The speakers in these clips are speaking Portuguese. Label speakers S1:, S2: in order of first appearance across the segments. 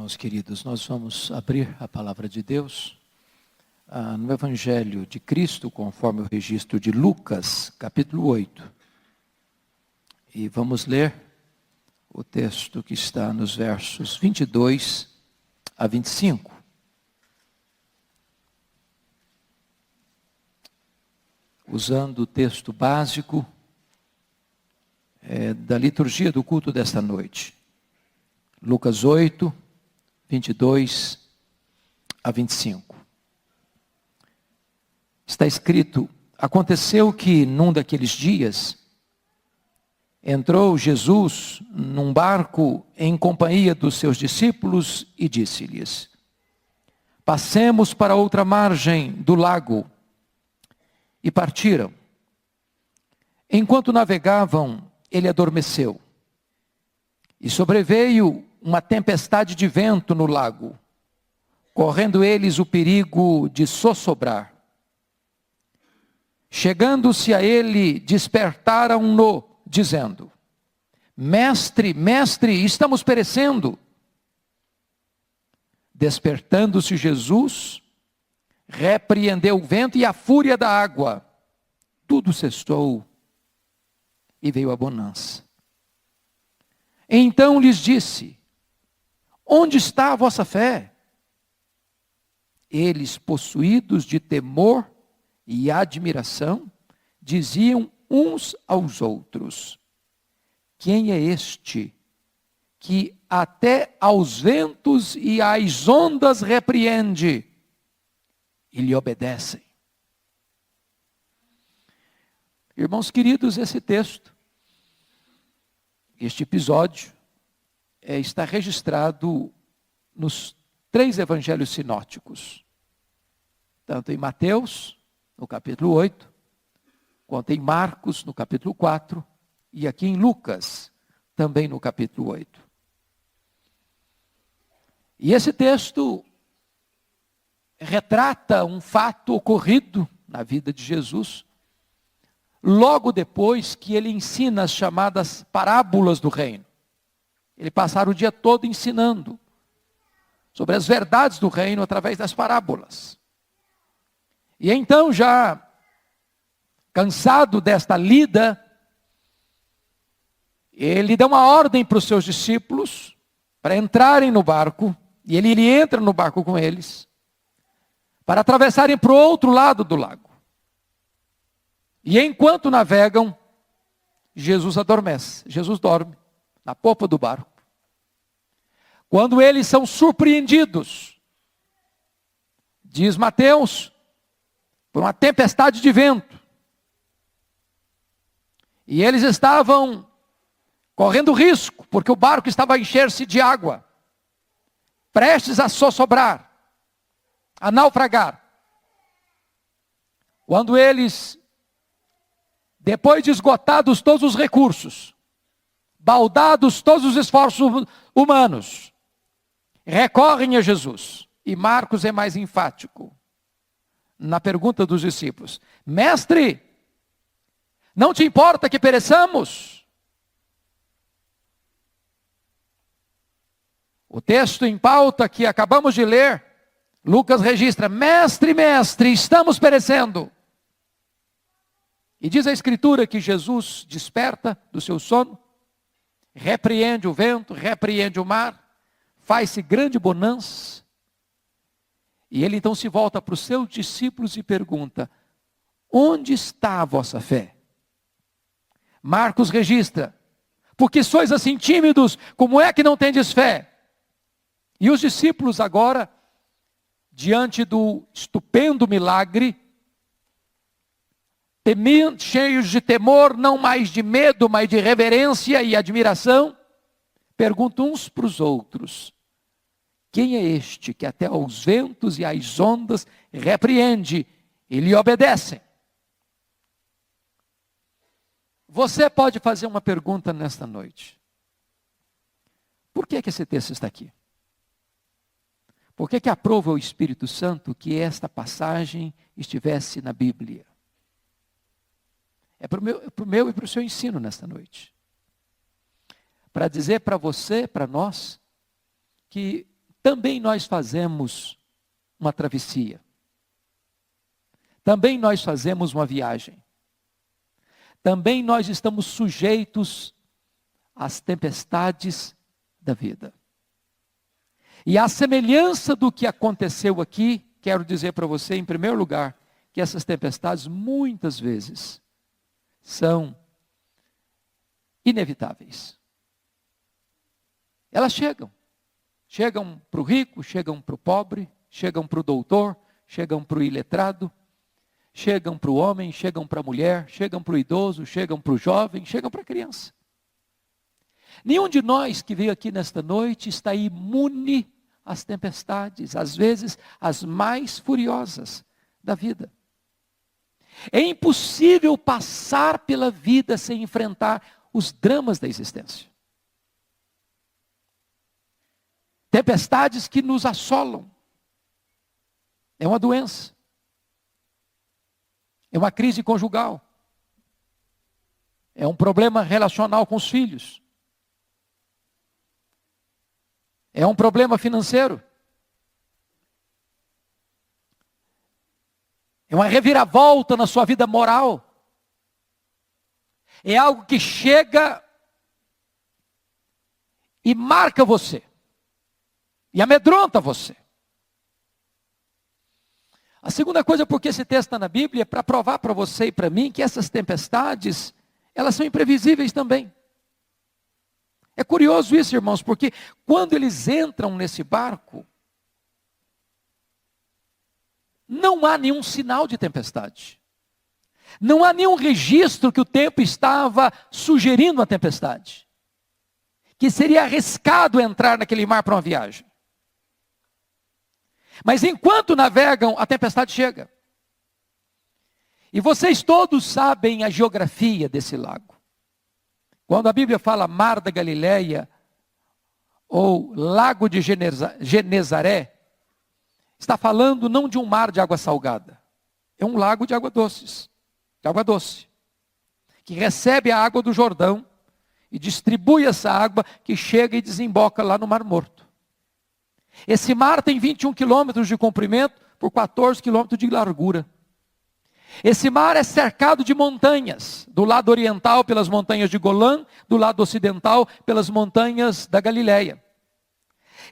S1: irmãos queridos, nós vamos abrir a palavra de Deus no Evangelho de Cristo, conforme o registro de Lucas, capítulo 8. E vamos ler o texto que está nos versos 22 a 25. Usando o texto básico da liturgia do culto desta noite. Lucas 8, 22 a 25. Está escrito: aconteceu que num daqueles dias, entrou Jesus num barco em companhia dos seus discípulos e disse-lhes: passemos para outra margem do lago. E partiram. Enquanto navegavam, ele adormeceu. E sobreveio uma tempestade de vento no lago, correndo eles o perigo de sossobrar. Chegando-se a ele, despertaram-no, dizendo: Mestre, mestre, estamos perecendo. Despertando-se Jesus, repreendeu o vento e a fúria da água. Tudo cessou e veio a bonança. Então lhes disse: onde está a vossa fé? Eles, possuídos de temor e admiração, diziam uns aos outros: quem é este que até aos ventos e às ondas repreende e lhe obedecem? Irmãos queridos, esse texto, este episódio, está registrado nos 3 evangelhos sinóticos. Tanto em Mateus, no capítulo 8, quanto em Marcos, no capítulo 4, e aqui em Lucas, também no capítulo 8. E esse texto retrata um fato ocorrido na vida de Jesus, logo depois que ele ensina as chamadas parábolas do reino. Ele passara o dia todo ensinando sobre as verdades do reino através das parábolas. E então, já cansado desta lida, ele dá uma ordem para os seus discípulos para entrarem no barco, e ele entra no barco com eles, para atravessarem para o outro lado do lago. E enquanto navegam, Jesus adormece. Jesus dorme na popa do barco. Quando eles são surpreendidos, diz Mateus, por uma tempestade de vento. E eles estavam correndo risco, porque o barco estava a encher-se de água, prestes a sossobrar, a naufragar. Quando eles, depois de esgotados todos os recursos, baldados todos os esforços humanos, recorrem a Jesus. E Marcos é mais enfático na pergunta dos discípulos: mestre, não te importa que pereçamos? O texto em pauta que acabamos de ler, Lucas registra: mestre, mestre, estamos perecendo. E diz a Escritura que Jesus desperta do seu sono, repreende o vento, repreende o mar, faz-se grande bonança. E ele então se volta para os seus discípulos e pergunta: onde está a vossa fé? Marcos registra: porque sois assim tímidos, como é que não tendes fé? E os discípulos agora, diante do estupendo milagre, cheios de temor, não mais de medo, mas de reverência e admiração, perguntam uns para os outros: quem é este que até aos ventos e às ondas repreende e lhe obedecem? Você pode fazer uma pergunta nesta noite: por que esse texto está aqui? Por que aprova o Espírito Santo que esta passagem estivesse na Bíblia? É para o meu e para o seu ensino nesta noite. Para dizer para você, para nós, que também nós fazemos uma travessia. Também nós fazemos uma viagem. Também nós estamos sujeitos às tempestades da vida. E à semelhança do que aconteceu aqui, quero dizer para você, em primeiro lugar, que essas tempestades muitas vezes são inevitáveis. Elas chegam. Chegam para o rico, chegam para o pobre, chegam para o doutor, chegam para o iletrado, chegam para o homem, chegam para a mulher, chegam para o idoso, chegam para o jovem, chegam para a criança. Nenhum de nós que veio aqui nesta noite está imune às tempestades, às vezes as mais furiosas da vida. É impossível passar pela vida sem enfrentar os dramas da existência. Tempestades que nos assolam. É uma doença. É uma crise conjugal. É um problema relacional com os filhos. É um problema financeiro. É uma reviravolta na sua vida moral. É algo que chega e marca você. E amedronta você. A segunda coisa porque esse texto está na Bíblia é para provar para você e para mim que essas tempestades, elas são imprevisíveis também. É curioso isso, irmãos, porque quando eles entram nesse barco, não há nenhum sinal de tempestade. Não há nenhum registro que o tempo estava sugerindo uma tempestade. Que seria arriscado entrar naquele mar para uma viagem. Mas enquanto navegam, a tempestade chega. E vocês todos sabem a geografia desse lago. Quando a Bíblia fala Mar da Galileia, ou Lago de Genezaré, está falando não de um mar de água salgada. É um lago de água doces, de água doce. Que recebe a água do Jordão e distribui essa água que chega e desemboca lá no Mar Morto. Esse mar tem 21 quilômetros de comprimento por 14 quilômetros de largura. Esse mar é cercado de montanhas, do lado oriental pelas montanhas de Golã, do lado ocidental pelas montanhas da Galileia.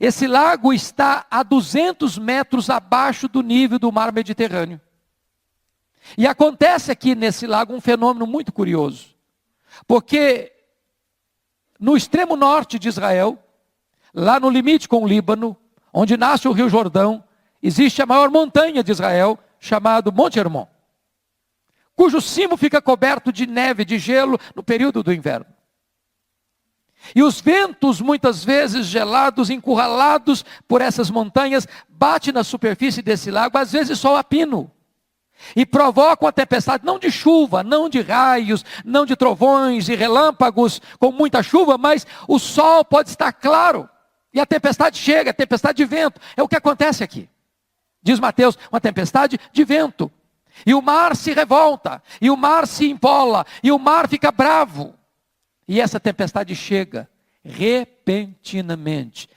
S1: Esse lago está a 200 metros abaixo do nível do mar Mediterrâneo. E acontece aqui nesse lago um fenômeno muito curioso. Porque no extremo norte de Israel, lá no limite com o Líbano, onde nasce o Rio Jordão, existe a maior montanha de Israel, chamado Monte Hermon, cujo cimo fica coberto de neve, de gelo, no período do inverno. E os ventos, muitas vezes gelados, encurralados por essas montanhas, batem na superfície desse lago, às vezes só a pino. E provocam a tempestade, não de chuva, não de raios, não de trovões e relâmpagos com muita chuva, mas o sol pode estar claro. E a tempestade chega, a tempestade de vento. É o que acontece aqui. Diz Mateus, uma tempestade de vento. E o mar se revolta, e o mar se empola, e o mar fica bravo. E essa tempestade chega repentinamente,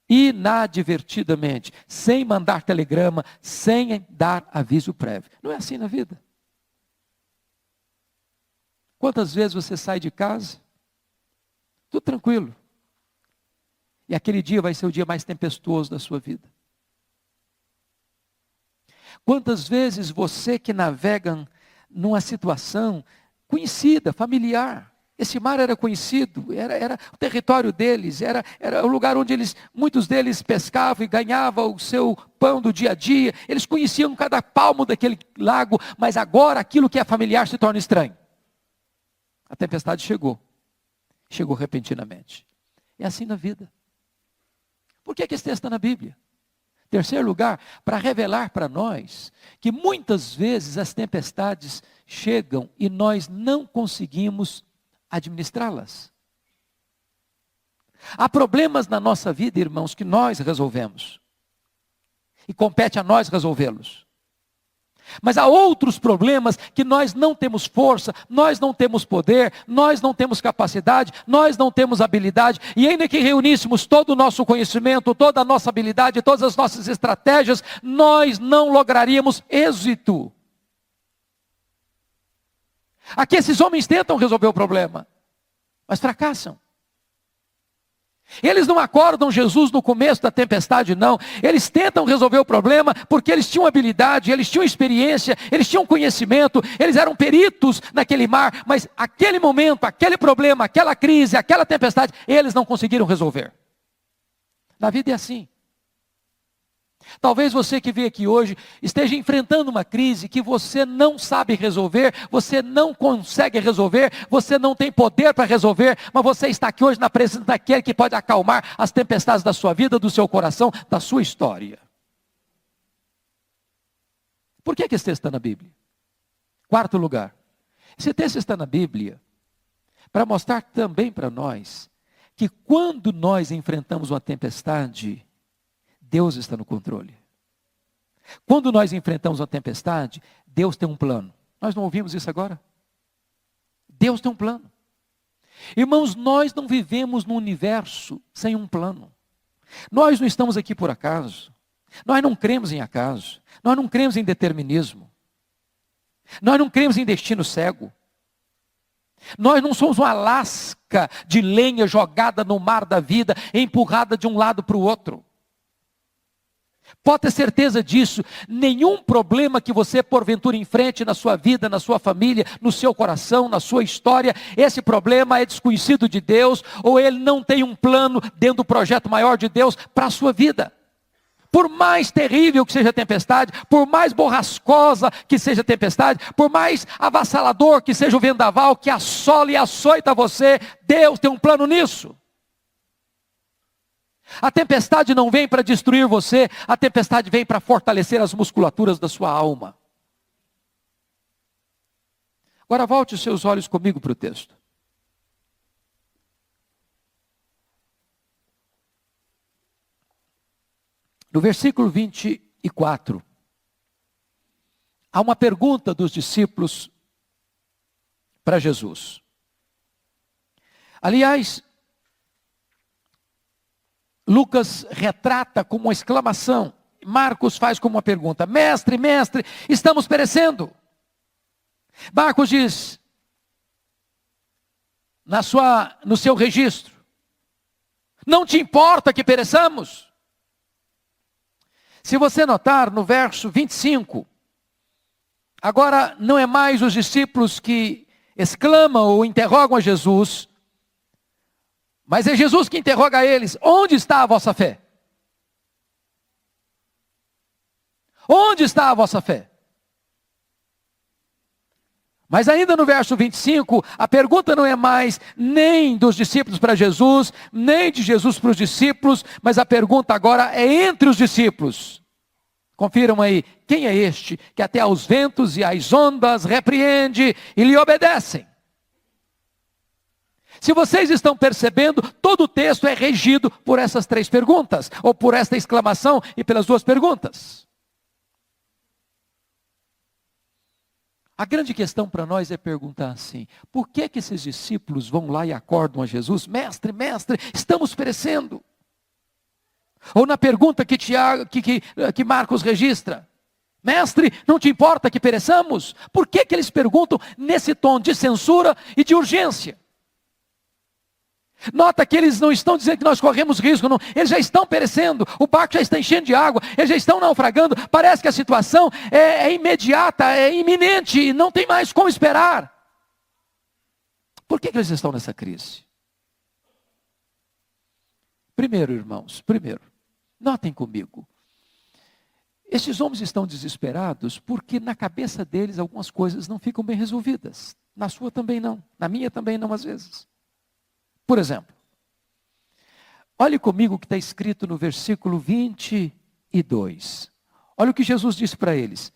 S1: inadvertidamente, sem mandar telegrama, sem dar aviso prévio. Não é assim na vida? Quantas vezes você sai de casa, tudo tranquilo, e aquele dia vai ser o dia mais tempestuoso da sua vida? Quantas vezes você que navega numa situação conhecida, familiar, esse mar era conhecido, era o território deles, era o lugar onde muitos deles pescavam e ganhavam o seu pão do dia a dia, eles conheciam cada palmo daquele lago, mas agora aquilo que é familiar se torna estranho. A tempestade chegou repentinamente. É assim na vida. Por que esse texto está na Bíblia? Terceiro lugar, para revelar para nós que muitas vezes as tempestades chegam e nós não conseguimos administrá-las. Há problemas na nossa vida, irmãos, que nós resolvemos. E compete a nós resolvê-los. Mas há outros problemas que nós não temos força, nós não temos poder, nós não temos capacidade, nós não temos habilidade. E ainda que reuníssemos todo o nosso conhecimento, toda a nossa habilidade, todas as nossas estratégias, nós não lograríamos êxito. Aqui esses homens tentam resolver o problema, mas fracassam. Eles não acordam Jesus no começo da tempestade, não. Eles tentam resolver o problema porque eles tinham habilidade, eles tinham experiência, eles tinham conhecimento, eles eram peritos naquele mar, mas aquele momento, aquele problema, aquela crise, aquela tempestade, eles não conseguiram resolver. Na vida é assim. Talvez você que veio aqui hoje esteja enfrentando uma crise que você não sabe resolver, você não consegue resolver, você não tem poder para resolver, mas você está aqui hoje na presença daquele que pode acalmar as tempestades da sua vida, do seu coração, da sua história. Por que esse texto está na Bíblia? Quarto lugar, esse texto está na Bíblia para mostrar também para nós que quando nós enfrentamos uma tempestade, Deus está no controle. Quando nós enfrentamos uma tempestade, Deus tem um plano. Nós não ouvimos isso agora? Deus tem um plano. Irmãos, nós não vivemos no universo sem um plano. Nós não estamos aqui por acaso. Nós não cremos em acaso. Nós não cremos em determinismo. Nós não cremos em destino cego. Nós não somos uma lasca de lenha jogada no mar da vida, empurrada de um lado para o outro. Pode ter certeza disso, nenhum problema que você porventura enfrente na sua vida, na sua família, no seu coração, na sua história, esse problema é desconhecido de Deus, ou ele não tem um plano dentro do projeto maior de Deus para a sua vida. Por mais terrível que seja a tempestade, por mais borrascosa que seja a tempestade, por mais avassalador que seja o vendaval que assola e açoita você, Deus tem um plano nisso. A tempestade não vem para destruir você, a tempestade vem para fortalecer as musculaturas da sua alma. Agora volte os seus olhos comigo para o texto. No versículo 24, há uma pergunta dos discípulos para Jesus. Aliás, Lucas retrata como uma exclamação, Marcos faz como uma pergunta: mestre, mestre, estamos perecendo. Marcos diz, no seu registro, não te importa que pereçamos? Se você notar no verso 25, agora não é mais os discípulos que exclamam ou interrogam a Jesus, mas é Jesus que interroga eles: onde está a vossa fé? Onde está a vossa fé? Mas ainda no verso 25, a pergunta não é mais nem dos discípulos para Jesus, nem de Jesus para os discípulos, mas a pergunta agora é entre os discípulos. Confiram aí, quem é este que até aos ventos e às ondas repreende e lhe obedecem? Se vocês estão percebendo, todo o texto é regido por essas três perguntas, ou por esta exclamação e pelas duas perguntas. A grande questão para nós é perguntar assim: por que esses discípulos vão lá e acordam a Jesus? Mestre, mestre, estamos perecendo. Ou na pergunta que Marcos registra: mestre, não te importa que pereçamos? Por que eles perguntam nesse tom de censura e de urgência? Nota que eles não estão dizendo que nós corremos risco, não. Eles já estão perecendo, o barco já está enchendo de água, eles já estão naufragando, parece que a situação é imediata, é iminente, e não tem mais como esperar. Por que eles estão nessa crise? Primeiro, irmãos, notem comigo, esses homens estão desesperados porque na cabeça deles algumas coisas não ficam bem resolvidas, na sua também não, na minha também não às vezes. Por exemplo, olhe comigo o que está escrito no versículo 22. Olha o que Jesus disse para eles: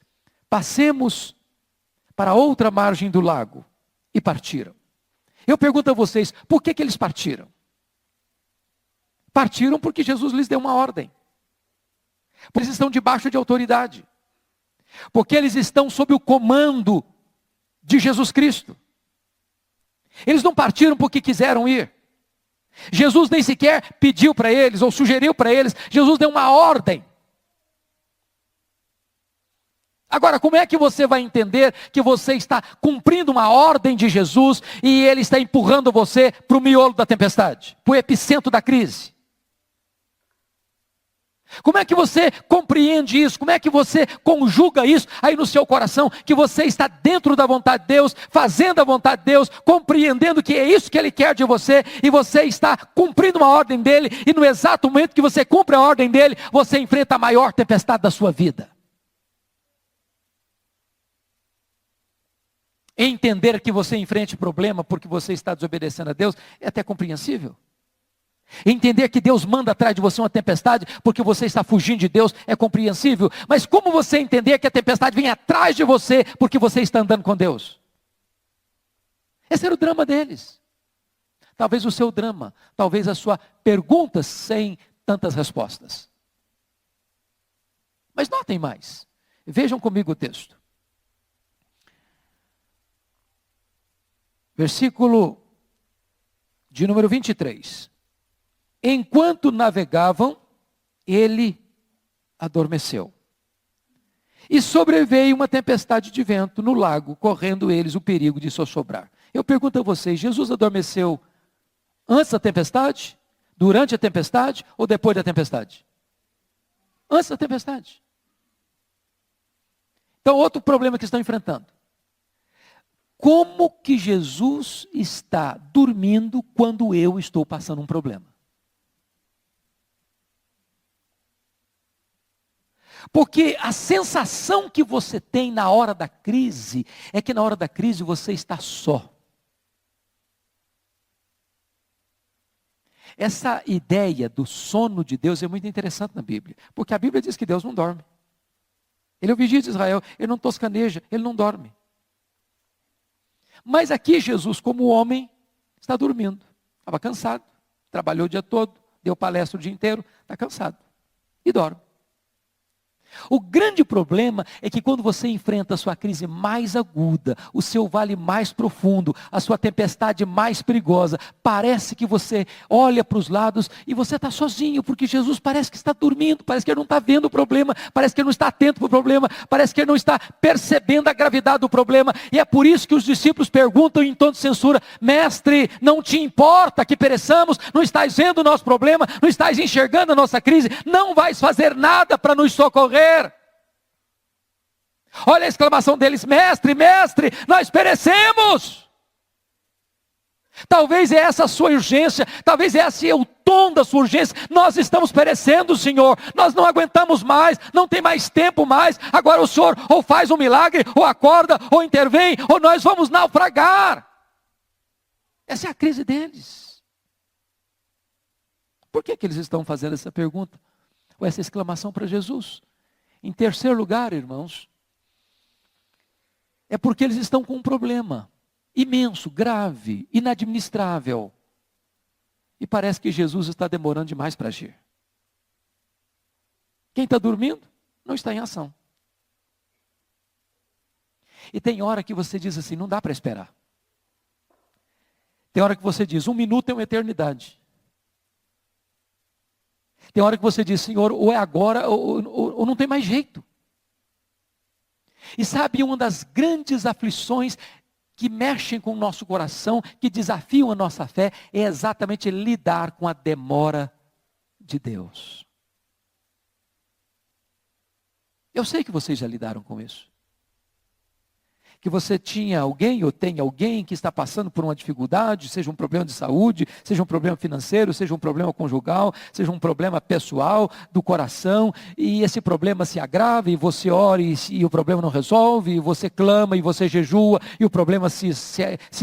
S1: passemos para outra margem do lago. E partiram. Eu pergunto a vocês, por que eles partiram? Partiram porque Jesus lhes deu uma ordem. Porque eles estão debaixo de autoridade. Porque eles estão sob o comando de Jesus Cristo. Eles não partiram porque quiseram ir. Jesus nem sequer pediu para eles, ou sugeriu para eles. Jesus deu uma ordem. Agora, como é que você vai entender que você está cumprindo uma ordem de Jesus e Ele está empurrando você para o miolo da tempestade, para o epicentro da crise? Como é que você compreende isso? Como é que você conjuga isso aí no seu coração? Que você está dentro da vontade de Deus, fazendo a vontade de Deus, compreendendo que é isso que Ele quer de você, e você está cumprindo uma ordem dEle, e no exato momento que você cumpre a ordem dEle, você enfrenta a maior tempestade da sua vida. Entender que você enfrente problema porque você está desobedecendo a Deus é até compreensível. Entender que Deus manda atrás de você uma tempestade porque você está fugindo de Deus é compreensível. Mas como você entender que a tempestade vem atrás de você porque você está andando com Deus? Esse era o drama deles. Talvez o seu drama, talvez a sua pergunta sem tantas respostas. Mas notem mais. Vejam comigo o texto. Versículo de número 23. Enquanto navegavam, ele adormeceu. E sobreveio uma tempestade de vento no lago, correndo eles o perigo de sossobrar. Eu pergunto a vocês, Jesus adormeceu antes da tempestade, durante a tempestade ou depois da tempestade? Antes da tempestade. Então, outro problema que estão enfrentando. Como que Jesus está dormindo quando eu estou passando um problema? Porque a sensação que você tem na hora da crise, é que na hora da crise você está só. Essa ideia do sono de Deus é muito interessante na Bíblia. Porque a Bíblia diz que Deus não dorme. Ele é o vigia de Israel, ele não toscaneja, ele não dorme. Mas aqui Jesus, como homem, está dormindo. Estava cansado, trabalhou o dia todo, deu palestra o dia inteiro, está cansado e dorme. O grande problema é que quando você enfrenta a sua crise mais aguda, o seu vale mais profundo, a sua tempestade mais perigosa, parece que você olha para os lados e você está sozinho, porque Jesus parece que está dormindo, parece que ele não está vendo o problema, parece que ele não está atento para o problema, parece que ele não está percebendo a gravidade do problema, e é por isso que os discípulos perguntam em tom de censura: mestre, não te importa que pereçamos? Não estás vendo o nosso problema? Não estás enxergando a nossa crise? Não vais fazer nada para nos socorrer? Olha a exclamação deles: mestre, mestre, nós perecemos. Talvez é essa a sua urgência, talvez esse é o tom da sua urgência. Nós estamos perecendo, Senhor, nós não aguentamos mais, não tem mais tempo mais. Agora o Senhor ou faz um milagre, ou acorda, ou intervém, ou nós vamos naufragar. Essa é a crise deles. Por que eles estão fazendo essa pergunta, ou essa exclamação para Jesus? Em terceiro lugar, irmãos, é porque eles estão com um problema imenso, grave, inadministrável. E parece que Jesus está demorando demais para agir. Quem está dormindo não está em ação. E tem hora que você diz assim: não dá para esperar. Tem hora que você diz: 1 minuto é uma eternidade. Tem hora que você diz: Senhor, ou é agora ou não tem mais jeito. E sabe, uma das grandes aflições que mexem com o nosso coração, que desafiam a nossa fé, é exatamente lidar com a demora de Deus. Eu sei que vocês já lidaram com isso. Que você tinha alguém ou tem alguém que está passando por uma dificuldade, seja um problema de saúde, seja um problema financeiro, seja um problema conjugal, seja um problema pessoal, do coração, e esse problema se agrava, e você ora e o problema não resolve, e você clama e você jejua, e o problema se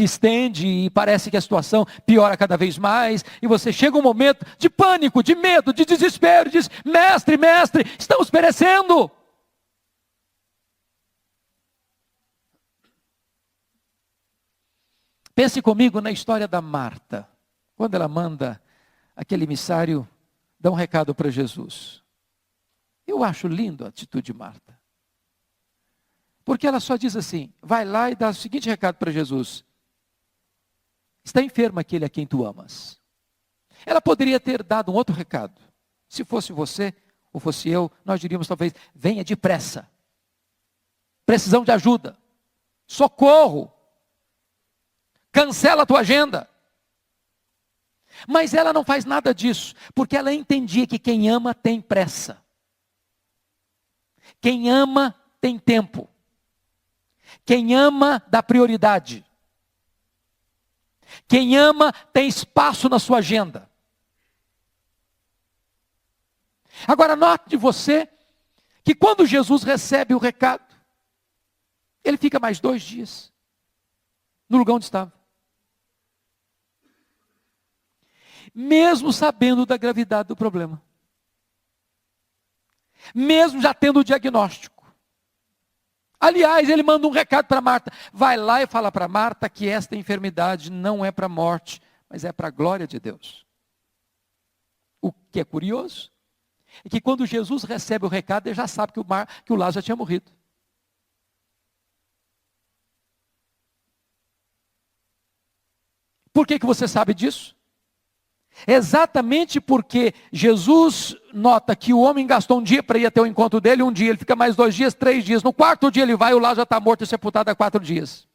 S1: estende, e parece que a situação piora cada vez mais, e você chega um momento de pânico, de medo, de desespero, e diz: mestre, mestre, estamos perecendo. Pense comigo na história da Marta, quando ela manda aquele emissário dar um recado para Jesus. Eu acho lindo a atitude de Marta. Porque ela só diz assim, vai lá e dá o seguinte recado para Jesus. Está enfermo aquele a quem tu amas. Ela poderia ter dado um outro recado. Se fosse você, ou fosse eu, nós diríamos talvez, venha depressa. Precisão de ajuda. Socorro. Cancela a tua agenda. Mas ela não faz nada disso, porque ela entendia que quem ama tem pressa. Quem ama tem tempo. Quem ama dá prioridade. Quem ama tem espaço na sua agenda. Agora note você que quando Jesus recebe o recado, ele fica mais 2 dias no lugar onde estava. Mesmo sabendo da gravidade do problema. Mesmo já tendo o diagnóstico. Aliás, ele manda um recado para Marta. Vai lá e fala para Marta que esta enfermidade não é para a morte, mas é para a glória de Deus. O que é curioso é que quando Jesus recebe o recado, ele já sabe que o Lázaro já tinha morrido. Por que você sabe disso? Exatamente porque Jesus nota que o homem gastou um dia para ir até o encontro dele, um dia, ele fica mais 2 dias, 3 dias, no 4º dia ele vai, o Lázaro já está morto e sepultado há 4 dias.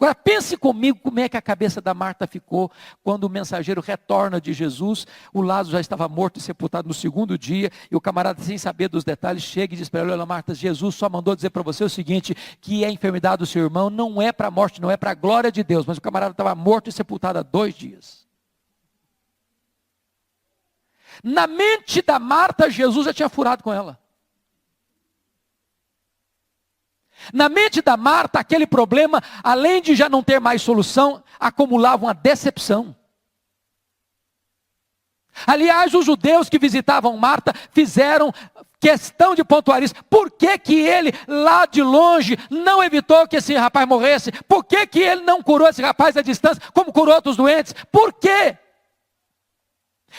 S1: Agora pense comigo como é que a cabeça da Marta ficou quando o mensageiro retorna de Jesus, o Lázaro já estava morto e sepultado no 2º dia, e o camarada sem saber dos detalhes chega e diz para ela, olha Marta, Jesus só mandou dizer para você o seguinte, que a enfermidade do seu irmão não é para a morte, não é para a glória de Deus, mas o camarada estava morto e sepultado há 2 dias. Na mente da Marta, Jesus já tinha furado com ela. Na mente da Marta, aquele problema, além de já não ter mais solução, acumulava uma decepção. Aliás, os judeus que visitavam Marta fizeram questão de pontuar isso. Por que que ele, lá de longe, não evitou que esse rapaz morresse? Por que que ele não curou esse rapaz à distância, como curou outros doentes? Por quê?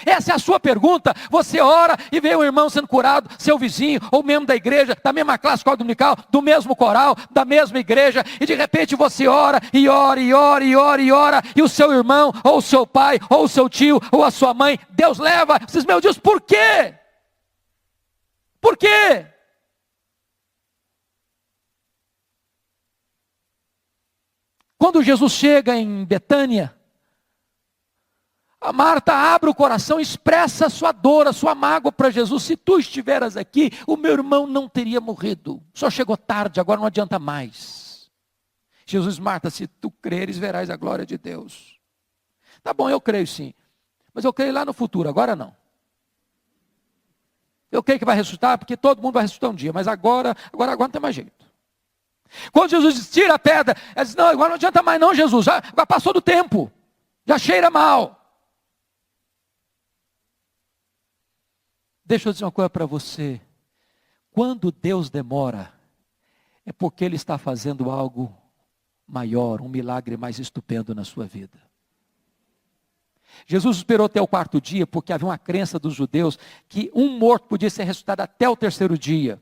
S1: Essa é a sua pergunta. Você ora e vê o irmão sendo curado, seu vizinho, ou membro da igreja, da mesma classe escola dominical, do mesmo coral, da mesma igreja, e de repente você ora, e ora, e ora, e ora, e ora, e o seu irmão, ou o seu pai, ou o seu tio, ou a sua mãe, Deus leva. Você diz, meu Deus, por quê? Por quê? Quando Jesus chega em Betânia, a Marta abre o coração, expressa a sua dor, a sua mágoa para Jesus. Se tu estiveras aqui, o meu irmão não teria morrido. Só chegou tarde, agora não adianta mais. Jesus, Marta, se tu creres, verás a glória de Deus. Tá bom, eu creio sim. Mas eu creio lá no futuro, agora não. Eu creio que vai ressuscitar, porque todo mundo vai ressuscitar um dia. Mas agora não tem mais jeito. Quando Jesus diz, tira a pedra, ela diz, não, agora não adianta mais não, Jesus. Já passou do tempo. Já cheira mal. Deixa eu dizer uma coisa para você. Quando Deus demora, é porque Ele está fazendo algo maior, um milagre mais estupendo na sua vida. Jesus esperou até o 4º dia, porque havia uma crença dos judeus que um morto podia ser ressuscitado até o 3º dia.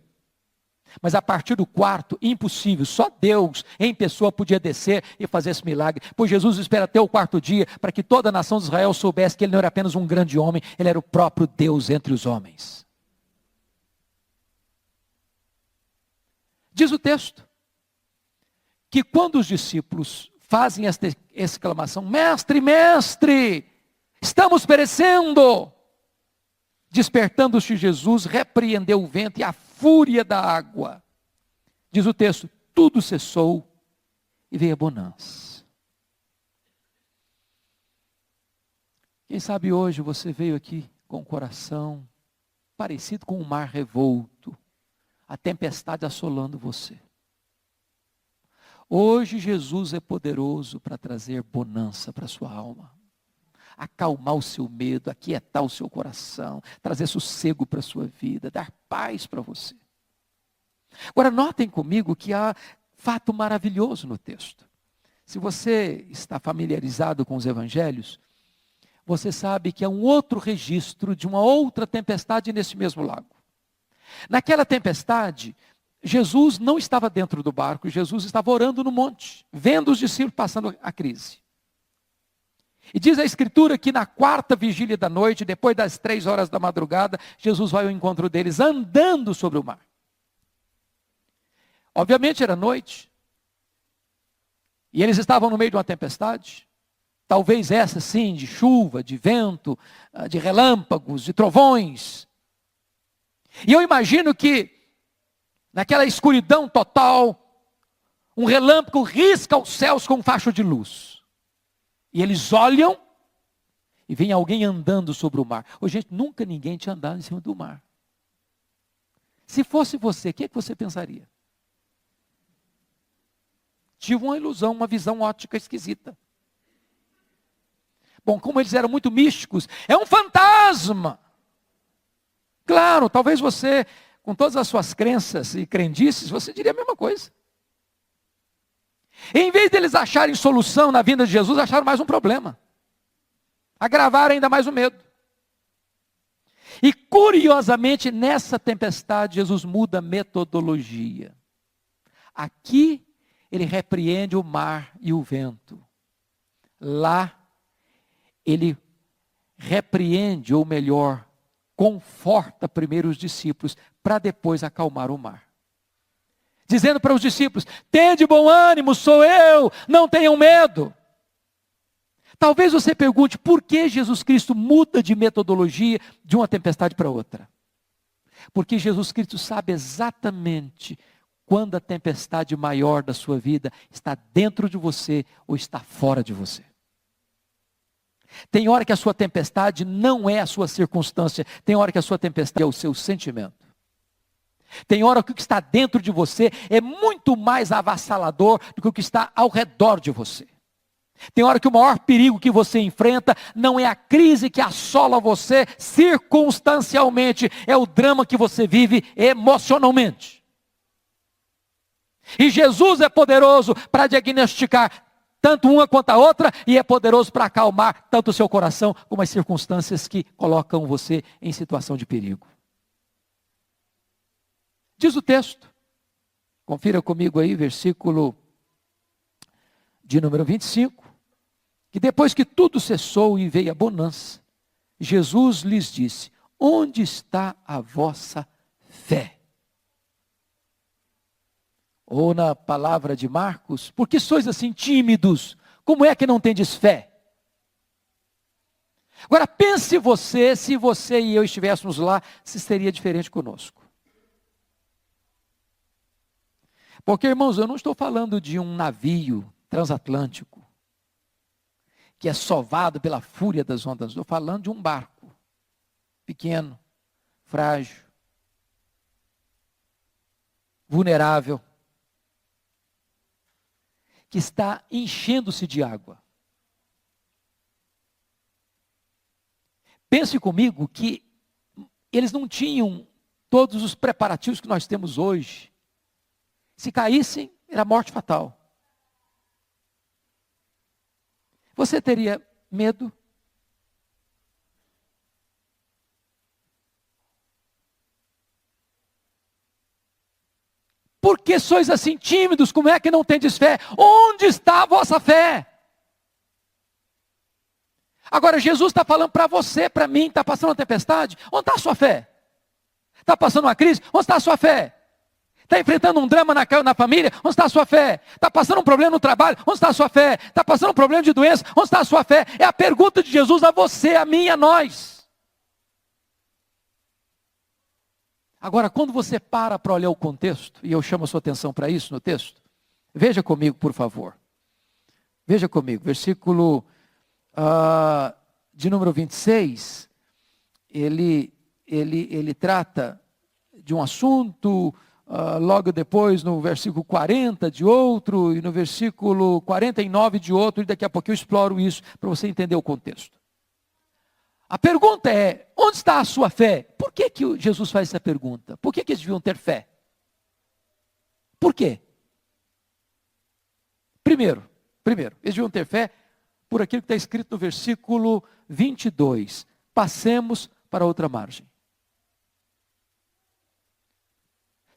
S1: Mas a partir do 4º, impossível, só Deus em pessoa podia descer e fazer esse milagre. Pois Jesus espera até o 4º dia, para que toda a nação de Israel soubesse que ele não era apenas um grande homem, ele era o próprio Deus entre os homens. Diz o texto, que quando os discípulos fazem esta exclamação, mestre, mestre, estamos perecendo. Despertando-se Jesus, repreendeu o vento e a fúria da água. Diz o texto, tudo cessou e veio a bonança. Quem sabe hoje você veio aqui com o coração parecido com um mar revolto, a tempestade assolando você. Hoje Jesus é poderoso para trazer bonança para a sua alma. Acalmar o seu medo, aquietar o seu coração, trazer sossego para a sua vida, dar paz para você. Agora notem comigo que há fato maravilhoso no texto. Se você está familiarizado com os evangelhos, você sabe que há um outro registro de uma outra tempestade nesse mesmo lago. Naquela tempestade, Jesus não estava dentro do barco, Jesus estava orando no monte, vendo os discípulos passando a crise. E diz a Escritura que na quarta vigília da noite, depois das 3 horas da madrugada, Jesus vai ao encontro deles andando sobre o mar. Obviamente era noite, e eles estavam no meio de uma tempestade, talvez essa sim, de chuva, de vento, de relâmpagos, de trovões. E eu imagino que, naquela escuridão total, um relâmpago risca os céus com um facho de luz. E eles olham, e vem alguém andando sobre o mar. Ô, gente, nunca ninguém tinha andado em cima do mar. Se fosse você, o que você pensaria? Tive uma ilusão, uma visão óptica esquisita. Bom, como eles eram muito místicos, é um fantasma. Claro, talvez você, com todas as suas crenças e crendices, você diria a mesma coisa. Em vez deles acharem solução na vinda de Jesus, acharam mais um problema. Agravaram ainda mais o medo. E curiosamente, nessa tempestade, Jesus muda a metodologia. Aqui, ele repreende o mar e o vento. Lá, ele repreende, ou melhor, conforta primeiro os discípulos, para depois acalmar o mar. Dizendo para os discípulos: tende bom ânimo, sou eu, não tenham medo. Talvez você pergunte, por que Jesus Cristo muda de metodologia de uma tempestade para outra? Porque Jesus Cristo sabe exatamente quando a tempestade maior da sua vida está dentro de você ou está fora de você. Tem hora que a sua tempestade não é a sua circunstância, tem hora que a sua tempestade é o seu sentimento. Tem hora que o que está dentro de você é muito mais avassalador do que o que está ao redor de você. Tem hora que o maior perigo que você enfrenta não é a crise que assola você circunstancialmente, é o drama que você vive emocionalmente. E Jesus é poderoso para diagnosticar tanto uma quanto a outra, e é poderoso para acalmar tanto o seu coração como as circunstâncias que colocam você em situação de perigo. Diz o texto, confira comigo aí, versículo de número 25, que depois que tudo cessou e veio a bonança, Jesus lhes disse: onde está a vossa fé? Ou na palavra de Marcos, por que sois assim tímidos? Como é que não tendes fé? Agora pense você, se você e eu estivéssemos lá, se seria diferente conosco. Porque, irmãos, eu não estou falando de um navio transatlântico, que é sovado pela fúria das ondas. Estou falando de um barco, pequeno, frágil, vulnerável, que está enchendo-se de água. Pense comigo que eles não tinham todos os preparativos que nós temos hoje. Se caíssem, era morte fatal. Você teria medo? Por que sois assim tímidos? Como é que não tendes fé? Onde está a vossa fé? Agora Jesus está falando para você, para mim, está passando uma tempestade. Onde está a sua fé? Está passando uma crise? Onde está a sua fé? Está enfrentando um drama na família? Onde está a sua fé? Está passando um problema no trabalho? Onde está a sua fé? Está passando um problema de doença? Onde está a sua fé? É a pergunta de Jesus a você, a mim e a nós. Agora, quando você para olhar o contexto, e eu chamo a sua atenção para isso no texto, veja comigo, por favor. Veja comigo, versículo de número 26, ele trata de um assunto, logo depois no versículo 40 de outro, e no versículo 49 de outro, e daqui a pouco eu exploro isso para você entender o contexto. A pergunta é: onde está a sua fé? Por que Jesus faz essa pergunta? Por que eles deviam ter fé? Por quê? Primeiro, eles deviam ter fé por aquilo que está escrito no versículo 22. Passemos para outra margem.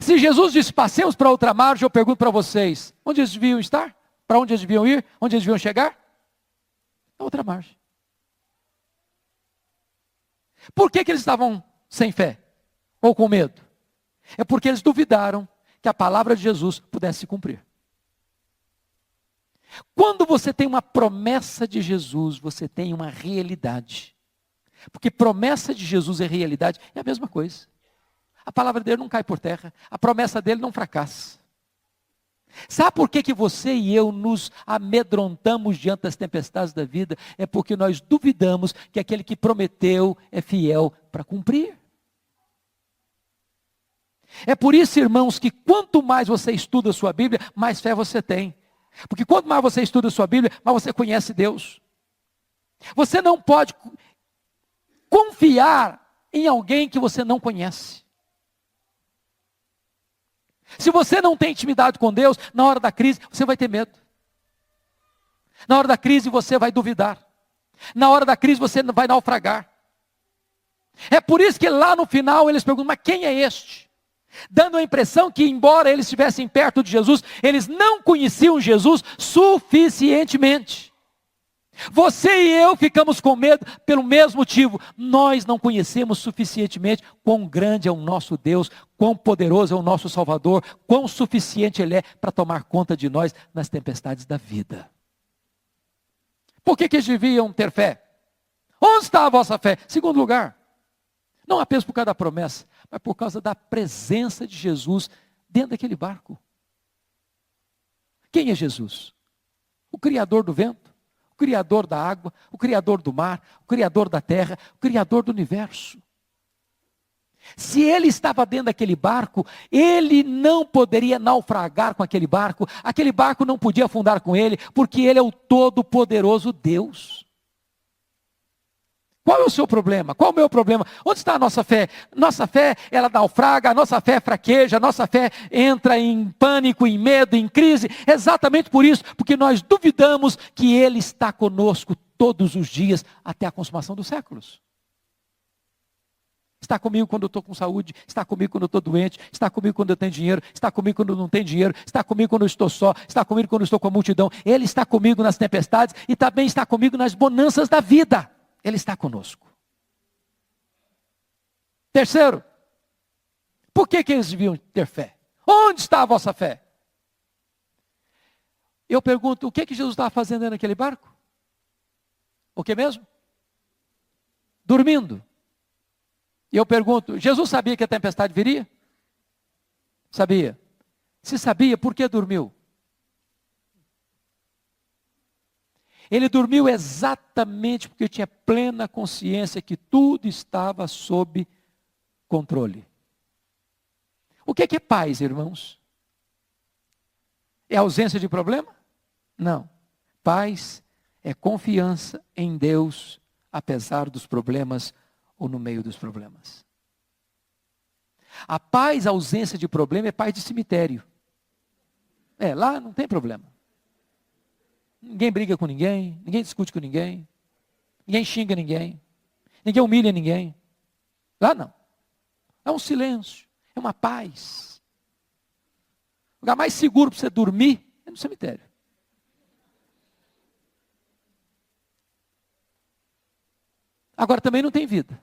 S1: Se Jesus disse, passemos para outra margem, eu pergunto para vocês, onde eles deviam estar? Para onde eles deviam ir? Onde eles deviam chegar? A outra margem. Por que eles estavam sem fé? Ou com medo? É porque eles duvidaram que a palavra de Jesus pudesse se cumprir. Quando você tem uma promessa de Jesus, você tem uma realidade. Porque promessa de Jesus e realidade é a mesma coisa. A palavra dele não cai por terra, a promessa dele não fracassa. Sabe por que você e eu nos amedrontamos diante das tempestades da vida? É porque nós duvidamos que aquele que prometeu é fiel para cumprir. É por isso, irmãos, que quanto mais você estuda a sua Bíblia, mais fé você tem. Porque quanto mais você estuda a sua Bíblia, mais você conhece Deus. Você não pode confiar em alguém que você não conhece. Se você não tem intimidade com Deus, na hora da crise, você vai ter medo. Na hora da crise, você vai duvidar. Na hora da crise, você vai naufragar. É por isso que lá no final, eles perguntam, mas quem é este? Dando a impressão que, embora eles estivessem perto de Jesus, eles não conheciam Jesus suficientemente. Você e eu ficamos com medo pelo mesmo motivo. Nós não conhecemos suficientemente quão grande é o nosso Deus, quão poderoso é o nosso Salvador, quão suficiente Ele é para tomar conta de nós nas tempestades da vida. Por que eles deviam ter fé? Onde está a vossa fé? Segundo lugar, não apenas por causa da promessa, mas por causa da presença de Jesus dentro daquele barco. Quem é Jesus? O Criador do vento, o Criador da água, o Criador do mar, o Criador da terra, o Criador do universo. Se ele estava dentro daquele barco, ele não poderia naufragar com aquele barco não podia afundar com ele, porque ele é o todo-poderoso Deus. Qual é o seu problema? Qual é o meu problema? Onde está a nossa fé? Nossa fé, ela naufraga, a nossa fé fraqueja, a nossa fé entra em pânico, em medo, em crise. Exatamente por isso, porque nós duvidamos que Ele está conosco todos os dias até a consumação dos séculos. Está comigo quando eu estou com saúde, está comigo quando eu estou doente, está comigo quando eu tenho dinheiro, está comigo quando eu não tenho dinheiro, está comigo quando eu estou só, está comigo quando eu estou com a multidão. Ele está comigo nas tempestades e também está comigo nas bonanças da vida. Ele está conosco. Terceiro, por que eles deviam ter fé? Onde está a vossa fé? Eu pergunto, o que Jesus estava fazendo naquele barco? O que mesmo? Dormindo. E eu pergunto, Jesus sabia que a tempestade viria? Sabia. Se sabia, por que dormiu? Ele dormiu exatamente porque tinha plena consciência que tudo estava sob controle. O que é paz, irmãos? É ausência de problema? Não. Paz é confiança em Deus, apesar dos problemas ou no meio dos problemas. A paz, a ausência de problema é paz de cemitério. Lá não tem problema. Ninguém briga com ninguém, ninguém discute com ninguém, ninguém xinga ninguém, ninguém humilha ninguém. Lá não. É um silêncio, é uma paz. O lugar mais seguro para você dormir é no cemitério. Agora também não tem vida.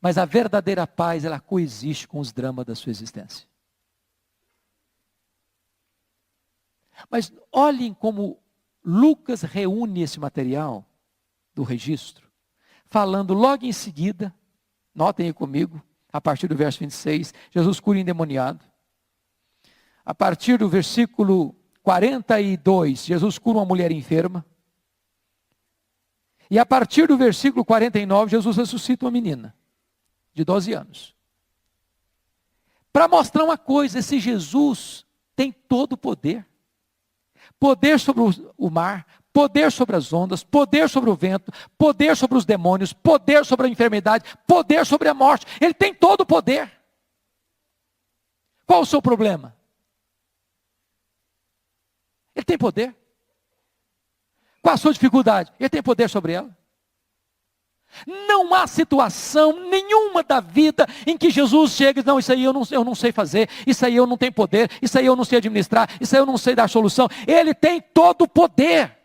S1: Mas a verdadeira paz, ela coexiste com os dramas da sua existência. Mas olhem como Lucas reúne esse material do registro, falando logo em seguida, notem aí comigo, a partir do verso 26, Jesus cura o endemoniado. A partir do versículo 42, Jesus cura uma mulher enferma. E a partir do versículo 49, Jesus ressuscita uma menina de 12 anos. Para mostrar uma coisa, esse Jesus tem todo o poder. Poder sobre o mar, poder sobre as ondas, poder sobre o vento, poder sobre os demônios, poder sobre a enfermidade, poder sobre a morte. Ele tem todo o poder. Qual o seu problema? Ele tem poder. Qual a sua dificuldade? Ele tem poder sobre ela. Não há situação nenhuma da vida em que Jesus chega e diz, não, isso aí eu não sei fazer, isso aí eu não tenho poder, isso aí eu não sei administrar, isso aí eu não sei dar solução. Ele tem todo o poder.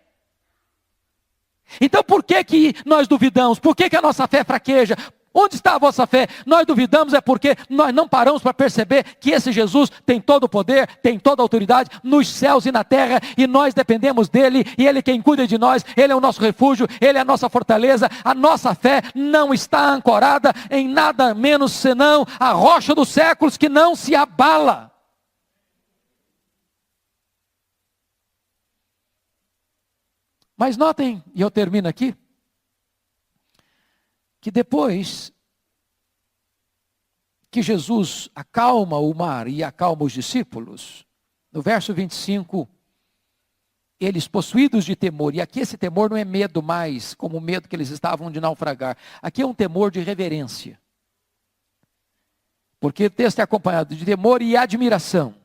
S1: Então por que nós duvidamos? Por que a nossa fé fraqueja? Onde está a vossa fé? Nós duvidamos é porque nós não paramos para perceber que esse Jesus tem todo o poder, tem toda a autoridade nos céus e na terra, e nós dependemos dele, e ele é quem cuida de nós, ele é o nosso refúgio, ele é a nossa fortaleza. A nossa fé não está ancorada em nada menos senão a rocha dos séculos que não se abala. Mas notem, e eu termino aqui, que depois que Jesus acalma o mar e acalma os discípulos, no verso 25, eles possuídos de temor, e aqui esse temor não é medo mais, como o medo que eles estavam de naufragar, aqui é um temor de reverência, porque o texto é acompanhado de temor e admiração.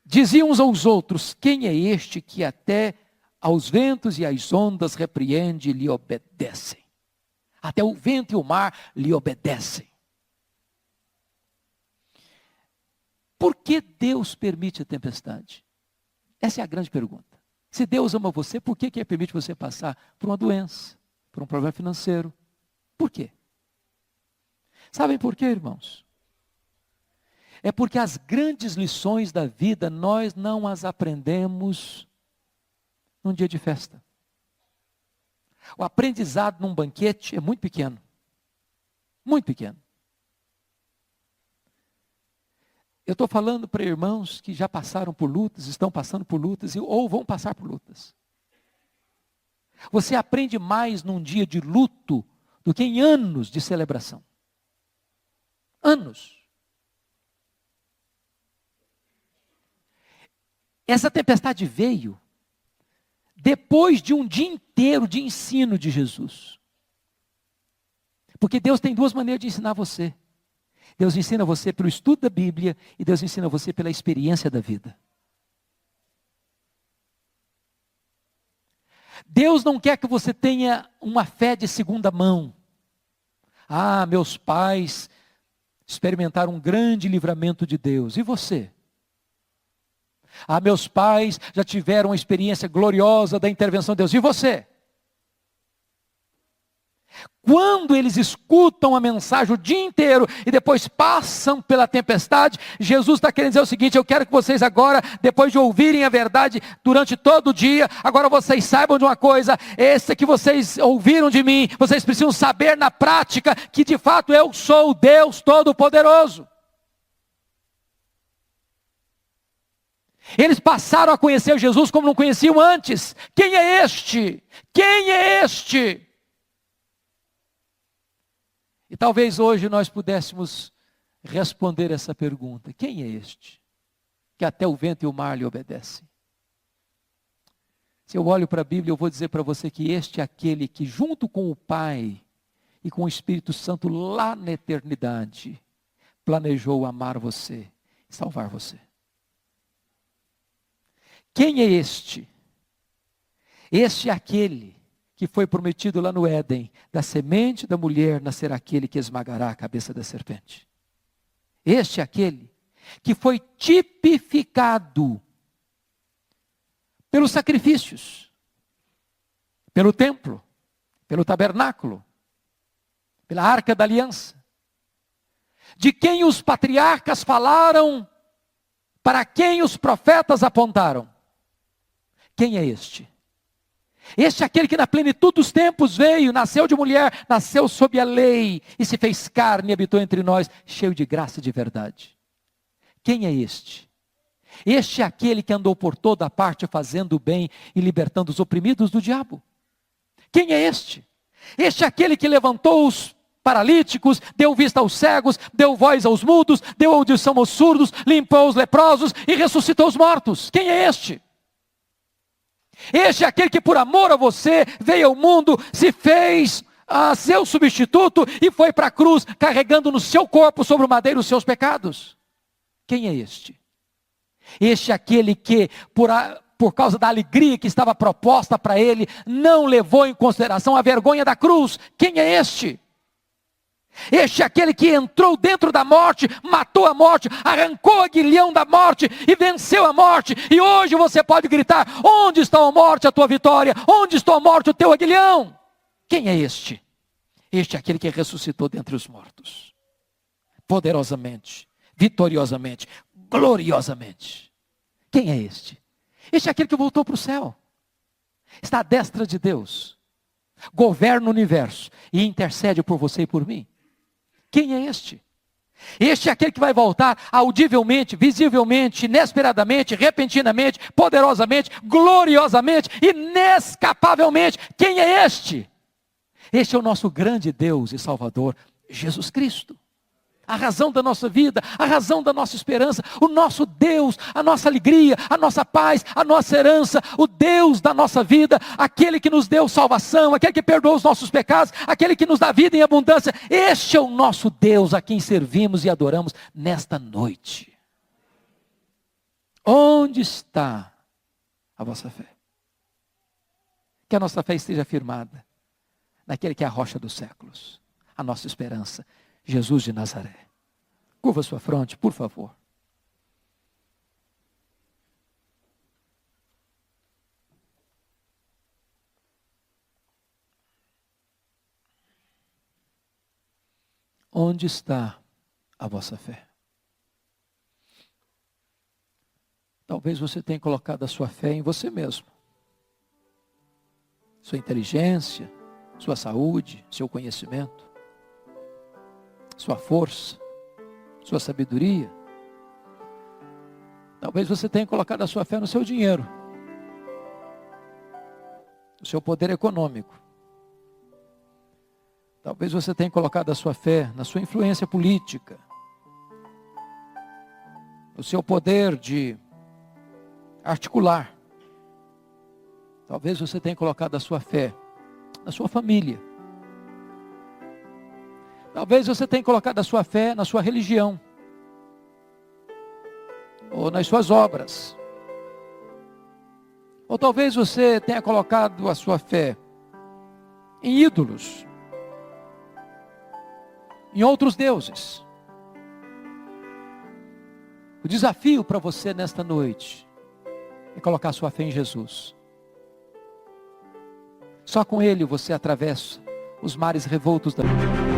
S1: Diziam uns aos outros, quem é este que até aos ventos e às ondas repreende e lhe obedecem? Até o vento e o mar lhe obedecem. Por que Deus permite a tempestade? Essa é a grande pergunta. Se Deus ama você, por que Ele permite você passar por uma doença, por um problema financeiro? Por quê? Sabem por quê, irmãos? É porque as grandes lições da vida nós não as aprendemos num dia de festa. O aprendizado num banquete é muito pequeno. Muito pequeno. Eu estou falando para irmãos que já passaram por lutas, estão passando por lutas, ou vão passar por lutas. Você aprende mais num dia de luto do que em anos de celebração. Anos. Essa tempestade veio depois de um dia inteiro de ensino de Jesus. Porque Deus tem duas maneiras de ensinar você. Deus ensina você pelo estudo da Bíblia e Deus ensina você pela experiência da vida. Deus não quer que você tenha uma fé de segunda mão. Ah, meus pais experimentaram um grande livramento de Deus. E você? Ah, meus pais já tiveram uma experiência gloriosa da intervenção de Deus. E você? Quando eles escutam a mensagem o dia inteiro e depois passam pela tempestade, Jesus está querendo dizer o seguinte: eu quero que vocês agora, depois de ouvirem a verdade durante todo o dia, agora vocês saibam de uma coisa, esse que vocês ouviram de mim, vocês precisam saber na prática que de fato eu sou o Deus Todo-Poderoso. Eles passaram a conhecer Jesus como não conheciam antes. Quem é este? Quem é este? E talvez hoje nós pudéssemos responder essa pergunta: quem é este? Que até o vento e o mar lhe obedecem. Se eu olho para a Bíblia, eu vou dizer para você que este é aquele que junto com o Pai e com o Espírito Santo lá na eternidade, planejou amar você e salvar você. Quem é este? Este é aquele que foi prometido lá no Éden: da semente da mulher nascerá aquele que esmagará a cabeça da serpente. Este é aquele que foi tipificado pelos sacrifícios, pelo templo, pelo tabernáculo, pela arca da aliança, de quem os patriarcas falaram, para quem os profetas apontaram. Quem é este? Este é aquele que na plenitude dos tempos veio, nasceu de mulher, nasceu sob a lei e se fez carne e habitou entre nós, cheio de graça e de verdade. Quem é este? Este é aquele que andou por toda a parte fazendo o bem e libertando os oprimidos do diabo. Quem é este? Este é aquele que levantou os paralíticos, deu vista aos cegos, deu voz aos mudos, deu audição aos surdos, limpou os leprosos e ressuscitou os mortos. Quem é este? Este é aquele que por amor a você veio ao mundo, se fez seu substituto e foi para a cruz carregando no seu corpo sobre o madeiro os seus pecados. Quem é este? Este é aquele que por causa da alegria que estava proposta para ele, não levou em consideração a vergonha da cruz. Quem é este? Este é aquele que entrou dentro da morte, matou a morte, arrancou o aguilhão da morte e venceu a morte. E hoje você pode gritar: onde está a morte, a tua vitória? Onde está a morte, o teu aguilhão? Quem é este? Este é aquele que ressuscitou dentre os mortos, poderosamente, vitoriosamente, gloriosamente. Quem é este? Este é aquele que voltou para o céu, está à destra de Deus, governa o universo e intercede por você e por mim. Quem é este? Este é aquele que vai voltar audivelmente, visivelmente, inesperadamente, repentinamente, poderosamente, gloriosamente, inescapavelmente. Quem é este? Este é o nosso grande Deus e Salvador, Jesus Cristo. A razão da nossa vida, a razão da nossa esperança, o nosso Deus, a nossa alegria, a nossa paz, a nossa herança, o Deus da nossa vida, aquele que nos deu salvação, aquele que perdoou os nossos pecados, aquele que nos dá vida em abundância. Este é o nosso Deus a quem servimos e adoramos nesta noite. Onde está a vossa fé? Que a nossa fé esteja firmada naquele que é a rocha dos séculos, a nossa esperança, Jesus de Nazaré. Curva sua fronte, por favor. Onde está a vossa fé? Talvez você tenha colocado a sua fé em você mesmo. Sua inteligência, sua saúde, seu conhecimento, sua força, sua sabedoria. Talvez você tenha colocado a sua fé no seu dinheiro, no seu poder econômico. Talvez você tenha colocado a sua fé na sua influência política, no seu poder de articular. Talvez você tenha colocado a sua fé na sua família. Talvez você tenha colocado a sua fé na sua religião, ou nas suas obras. Ou talvez você tenha colocado a sua fé em ídolos, em outros deuses. O desafio para você nesta noite é colocar a sua fé em Jesus. Só com Ele você atravessa os mares revoltos da vida.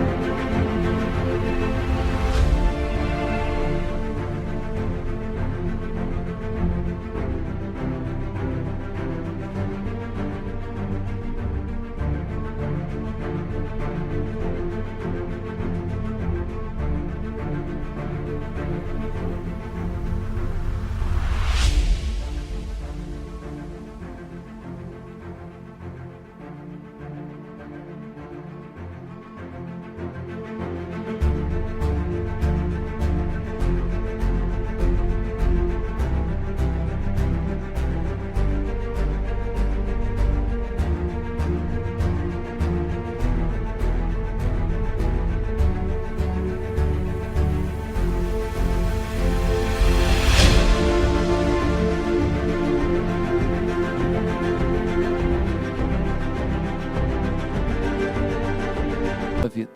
S1: Vida.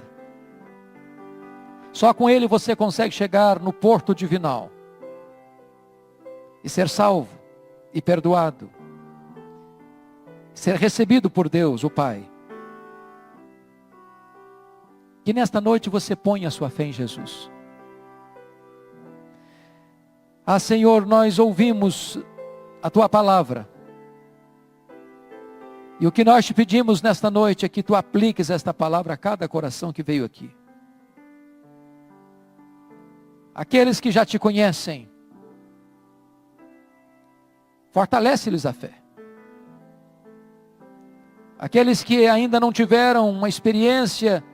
S1: Só com Ele você consegue chegar no porto divinal e ser salvo e perdoado, ser recebido por Deus, o Pai. Que nesta noite você ponha a sua fé em Jesus. Ah, Senhor, nós ouvimos a Tua palavra. E o que nós te pedimos nesta noite é que Tu apliques esta palavra a cada coração que veio aqui. Aqueles que já te conhecem, fortalece-lhes a fé. Aqueles que ainda não tiveram uma experiência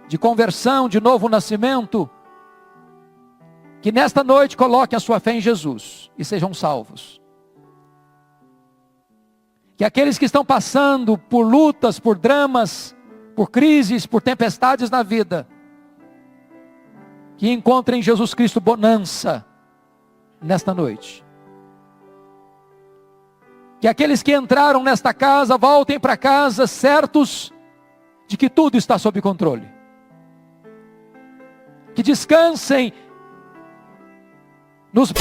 S1: de conversão, de novo nascimento, que nesta noite coloquem a sua fé em Jesus e sejam salvos. Que aqueles que estão passando por lutas, por dramas, por crises, por tempestades na vida, que encontrem em Jesus Cristo bonança nesta noite. Que aqueles que entraram nesta casa voltem para casa certos de que tudo está sob controle. Que descansem nos...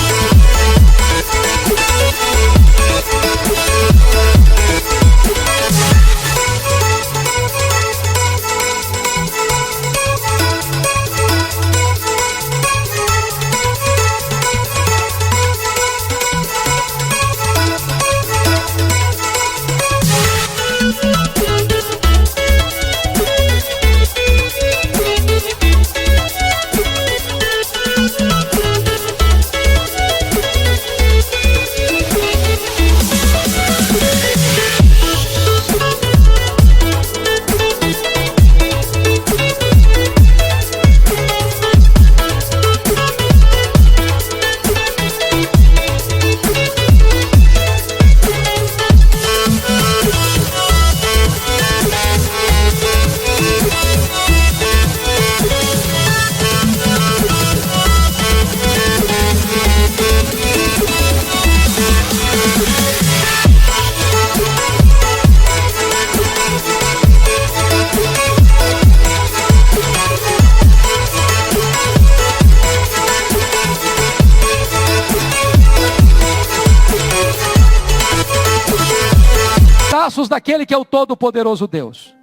S1: Braços daquele que é o Todo-Poderoso Deus.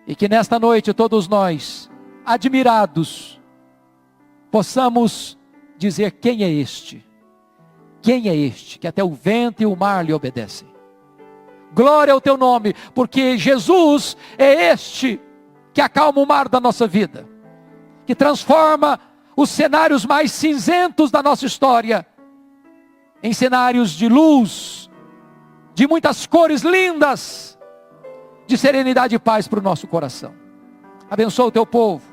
S1: E que nesta noite todos nós, admirados, possamos dizer: quem é este? Quem é este que até o vento e o mar lhe obedecem? Glória ao teu nome, porque Jesus é este que acalma o mar da nossa vida, que transforma os cenários mais cinzentos da nossa história em cenários de luz, de muitas cores lindas, de serenidade e paz para o nosso coração. Abençoa o teu povo,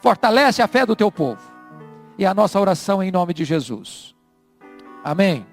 S1: fortalece a fé do teu povo, e a nossa oração em nome de Jesus. Amém.